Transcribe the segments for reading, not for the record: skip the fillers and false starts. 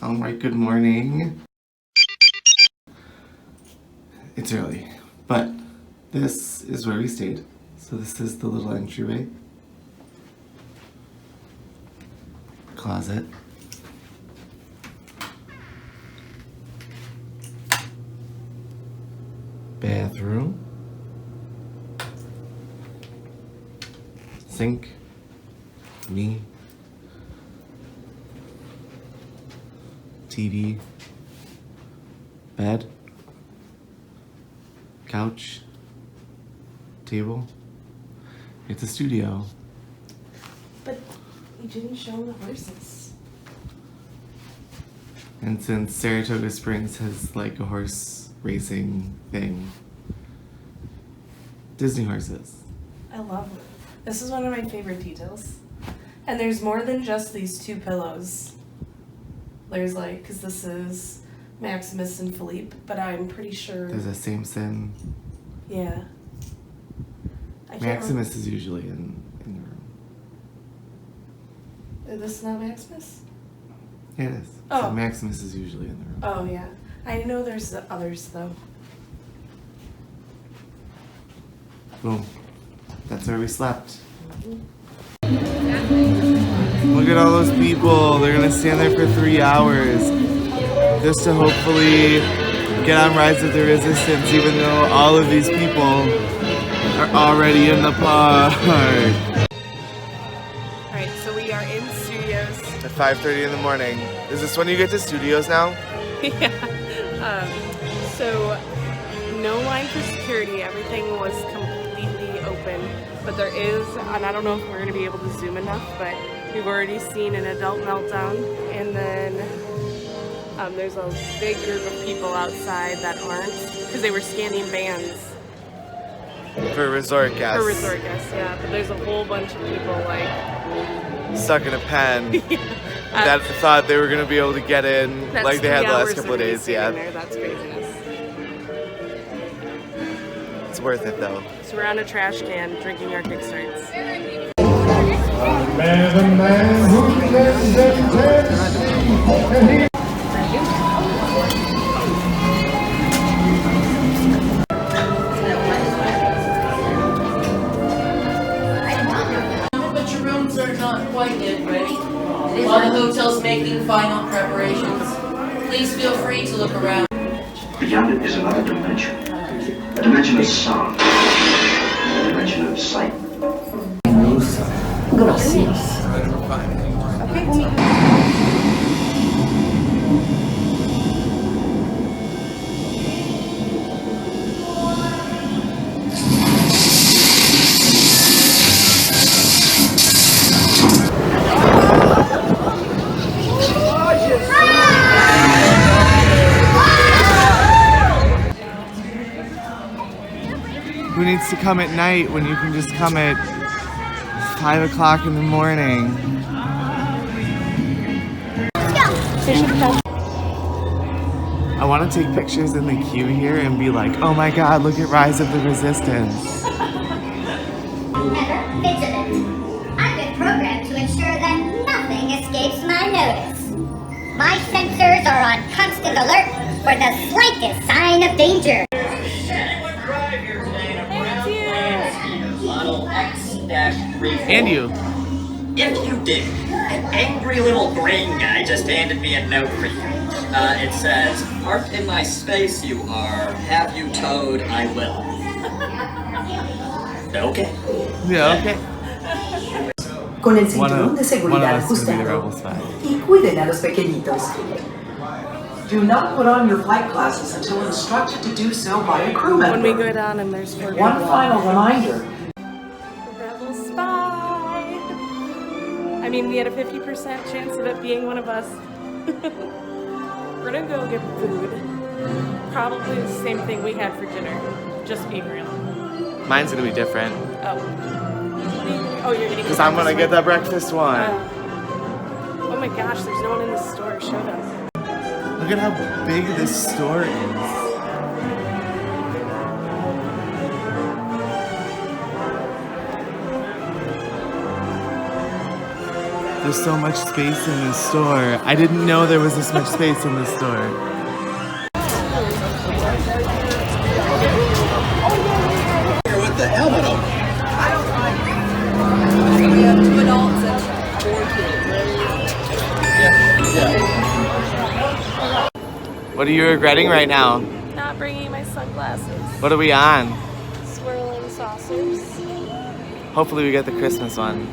Alright, good morning. It's early, but this is where we stayed. So this is the little entryway. Closet. Bathroom. Sink. Me. TV. Bed. Couch. Table. It's a studio. But you didn't show the horses. And since Saratoga Springs has like a horse racing thing, Disney horses. I love it. This is one of my favorite details. And there's more than just these two pillows. There's like, because this is Maximus and Philippe, but I'm pretty sure. There's a Samson. Yeah. I can't Maximus is usually in the room. Is this not Maximus? Yeah, it is. Oh. So Maximus is usually in the room. Oh, yeah. I know there's the others, though. Boom. That's where we slept. Look at all those people. They're gonna stand there for 3 hours just to hopefully get on Rise of the Resistance, even though all of these people are already in the park. Alright, so we are in studios. At 5:30 in the morning. Is this when you get to studios now? Yeah. So, no line for security. Everything was completely open. But there is, and I don't know if we're going to be able to zoom enough, but we've already seen an adult meltdown. And then there's a big group of people outside that aren't, because they were scanning bands. For resort guests. For resort guests, yeah. But there's a whole bunch of people like stuck in a pen that thought they were going to be able to get in like they had the last couple of days. Yeah. There. That's craziness. It's worth it though. So we're on a trash can drinking our kickstarts. But your rooms are not quite yet ready. While the hotel's making final preparations, please feel free to look around. Beyond it is another dimension. A dimension of sound. A dimension of sight. Gracias. Who needs to come at night when you can just come at 5 o'clock in the morning? I want to take pictures in the queue here and be like, oh my god, look at Rise of the Resistance. Ever vigilant. I've been programmed to ensure that nothing escapes my notice. My sensors are on constant alert for the slightest sign of danger. And you. If you did, an angry little green guy just handed me a note for you. It says, parked in my space you are, have you towed, I will. Okay. Yeah, okay. Con el One cinturón of, de one of seguridad us is gonna be the ajustado rebel spy. y cuiden a los pequeñitos. Do not put on your flight glasses until instructed to do so by a crew member. When we go down and there's 4 One final reminder. Rebel spy. I mean, we had a 50% chance of it being one of us. We're gonna go get food. Probably the same thing we had for dinner. Just being real. Mine's gonna be different. Oh. Oh, you're getting. Because I'm gonna get the breakfast one. Oh my gosh, there's no one in the store. Show them. Look at how big this store is. There's so much space in this store. I didn't know there was this much space in this store. With the helmet on. We have 2 adults and 4 kids. What are you regretting right now? Not bringing my sunglasses. What are we on? Swirling saucers. Hopefully we get the Christmas one.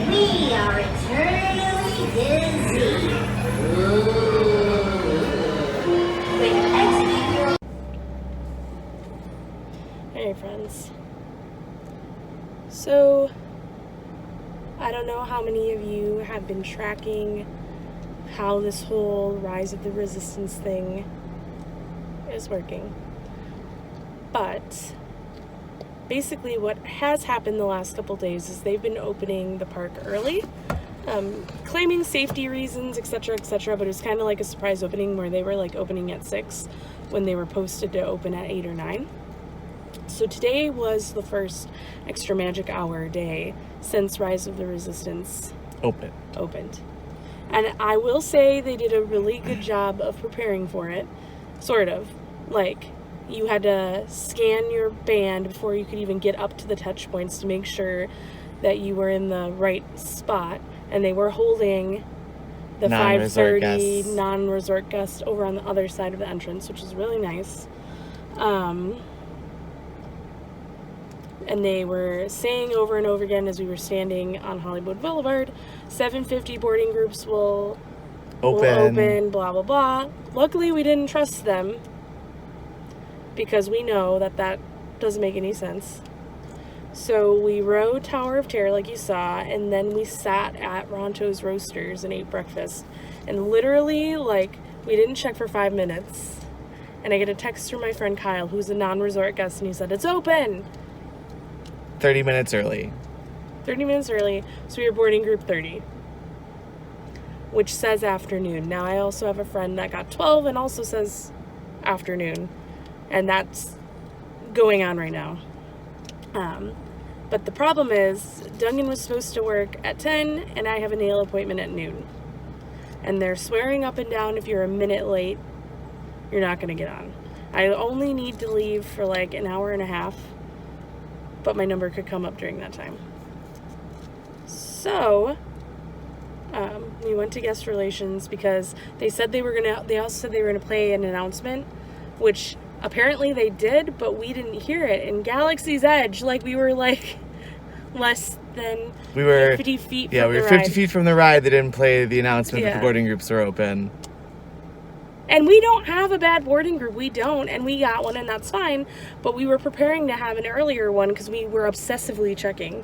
We are eternally dizzy. When you exit your Hey friends. So, I don't know how many of you have been tracking how this whole Rise of the Resistance thing is working. But basically what has happened the last couple days is they've been opening the park early, claiming safety reasons, etc., but it was kind of like a surprise opening where they were like opening at 6 when they were posted to open at 8 or 9. So today was the first extra magic hour day since Rise of the Resistance opened. And I will say they did a really good job of preparing for it, sort of. Like, you had to scan your band before you could even get up to the touch points to make sure that you were in the right spot. And they were holding the Non-resort 5:30 guests. non-resort guest over on the other side of the entrance, which is really nice. And they were saying over and over again as we were standing on Hollywood Boulevard, 750 boarding groups will open, blah, blah, blah. Luckily, we didn't trust them because we know that that doesn't make any sense. So we rode Tower of Terror like you saw, and then we sat at Ronto's Roasters and ate breakfast. And literally, like, we didn't check for 5 minutes. And I get a text from my friend Kyle, who's a non-resort guest, and he said, "It's open!" 30 minutes early. 30 minutes early, so we were boarding group 30, which says afternoon. Now, I also have a friend that got 12 and also says afternoon, and that's going on right now. But the problem is, Duncan was supposed to work at 10, and I have a nail appointment at noon. And they're swearing up and down if you're a minute late, you're not going to get on. I only need to leave for like an hour and a half, but my number could come up during that time. So, we went to guest relations because they said they also said they were gonna play an announcement, which apparently they did, but we didn't hear it. In Galaxy's Edge, like, we were like less than 50 feet from Yeah, we were the 50 ride. feet from the ride. They didn't play the announcement that Yeah. the boarding groups were open. And we don't have a bad boarding group. We don't, and we got one, and that's fine. But we were preparing to have an earlier one because we were obsessively checking.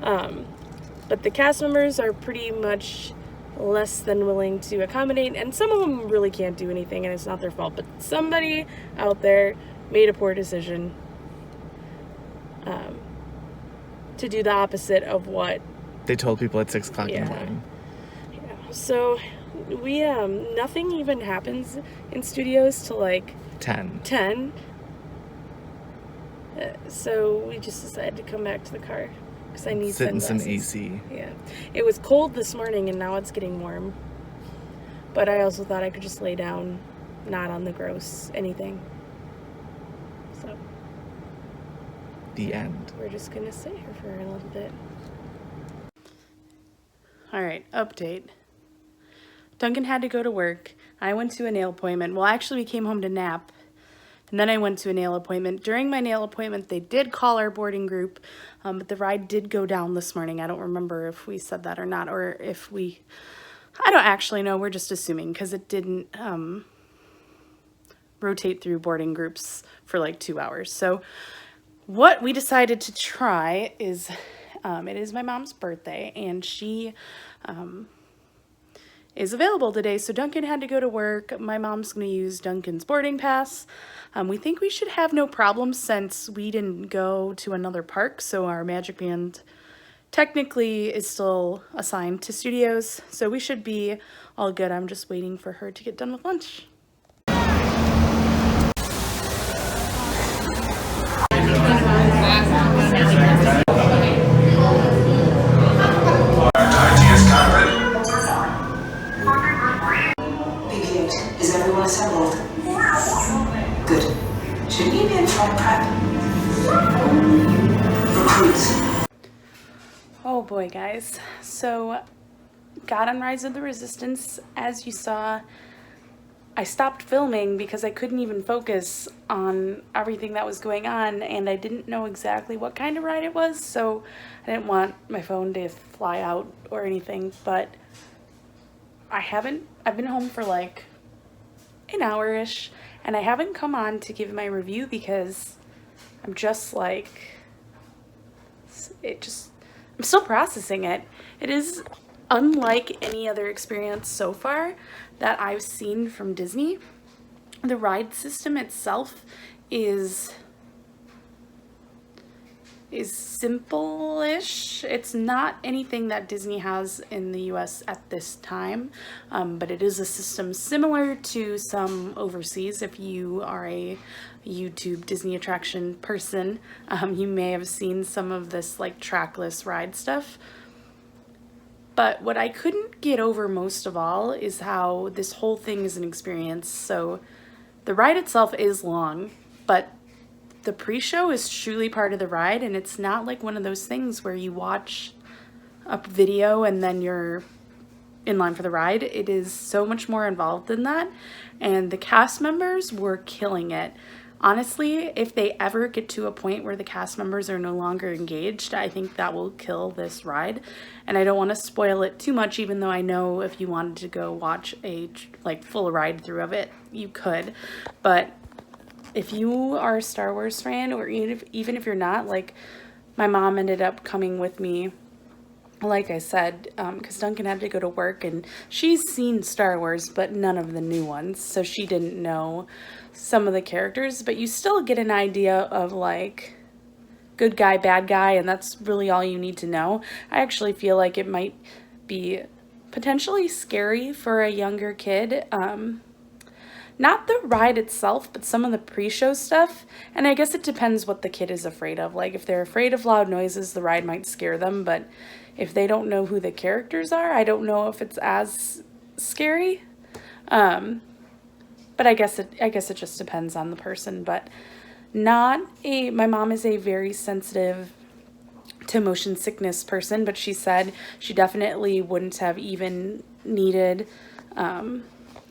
But the cast members are pretty much less than willing to accommodate, and some of them really can't do anything, and it's not their fault. But somebody out there made a poor decision to do the opposite of what. They told people at 6 o'clock in Yeah. the morning. So we nothing even happens in studios till like 10. So we just decided to come back to the car because I need Sit in some sunglasses. AC. Yeah, it was cold this morning and now it's getting warm. But I also thought I could just lay down, not on the gross anything. So The end. we're just gonna sit here for a little bit. All right, update. Duncan had to go to work. I went to a nail appointment. Well, actually, we came home to nap. And then I went to a nail appointment. During my nail appointment, they did call our boarding group, but the ride did go down this morning. I don't remember if we said that or not, or if we... I don't actually know. We're just assuming because it didn't rotate through boarding groups for like 2 hours. So what we decided to try is, it is my mom's birthday, and she is available today. So Duncan had to go to work. My mom's going to use Duncan's boarding pass. We think we should have no problems since we didn't go to another park. So our Magic Band technically is still assigned to studios. So we should be all good. I'm just waiting for her to get done with lunch. BB-8, is everyone assembled? Good. Should we be in flight prep? Recruits. Oh boy, guys. So, got on Rise of the Resistance. As you saw, I stopped filming because I couldn't even focus on everything that was going on, and I didn't know exactly what kind of ride it was, so I didn't want my phone to fly out or anything, but I've been home for like an hour-ish, and I haven't come on to give my review because I'm just like, I'm still processing it. It is unlike any other experience so far that I've seen from Disney. The ride system itself is simple-ish. It's not anything that Disney has in the US at this time, but it is a system similar to some overseas. If you are a YouTube Disney attraction person, you may have seen some of this like trackless ride stuff. But what I couldn't get over most of all is how this whole thing is an experience. So the ride itself is long, but the pre-show is truly part of the ride, and it's not like one of those things where you watch a video and then you're in line for the ride. It is so much more involved than that, and the cast members were killing it. Honestly, if they ever get to a point where the cast members are no longer engaged, I think that will kill this ride. And I don't want to spoil it too much, even though I know if you wanted to go watch a like full ride through of it, you could. But if you are a Star Wars fan, or even if you're not, like my mom ended up coming with me, like I said, because Duncan had to go to work, and she's seen Star Wars, but none of the new ones, so she didn't know some of the characters, but you still get an idea of like good guy, bad guy, and that's really all you need to know. I actually feel like it might be potentially scary for a younger kid. Not the ride itself, but some of the pre-show stuff. And I guess it depends what the kid is afraid of. Like, if they're afraid of loud noises, the ride might scare them. But if they don't know who the characters are, I don't know if it's as scary. But I guess it just depends on the person. But my mom is a very sensitive to motion sickness person, but she said she definitely wouldn't have even needed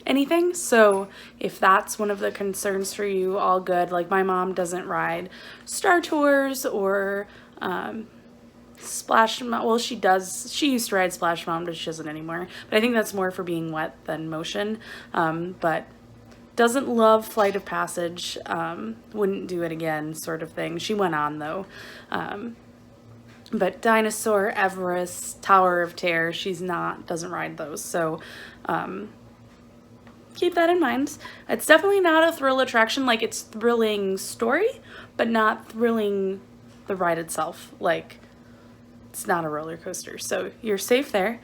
anything. So if that's one of the concerns for you, all good. Like, my mom doesn't ride Star Tours or Splash Mountain. Well, she does. She used to ride Splash Mountain, but she doesn't anymore. But I think that's more for being wet than motion. But doesn't love Flight of Passage. Wouldn't do it again, sort of thing. She went on though. But Dinosaur, Everest, Tower of Terror, doesn't ride those. So keep that in mind. It's definitely not a thrill attraction. Like, it's thrilling story, but not thrilling the ride itself. Like, it's not a roller coaster. So you're safe there.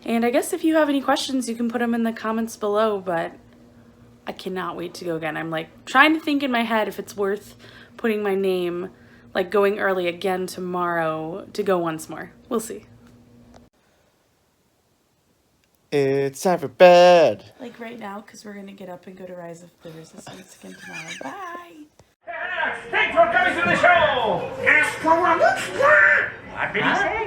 And I guess if you have any questions, you can put them in the comments below, but I cannot wait to go again. I'm like trying to think in my head if it's worth putting my name, like going early again tomorrow to go once more. We'll see. It's time for bed. Like right now, because we're going to get up and go to Rise of the Resistance again tomorrow. Bye! Thanks for coming to the show! What did he say?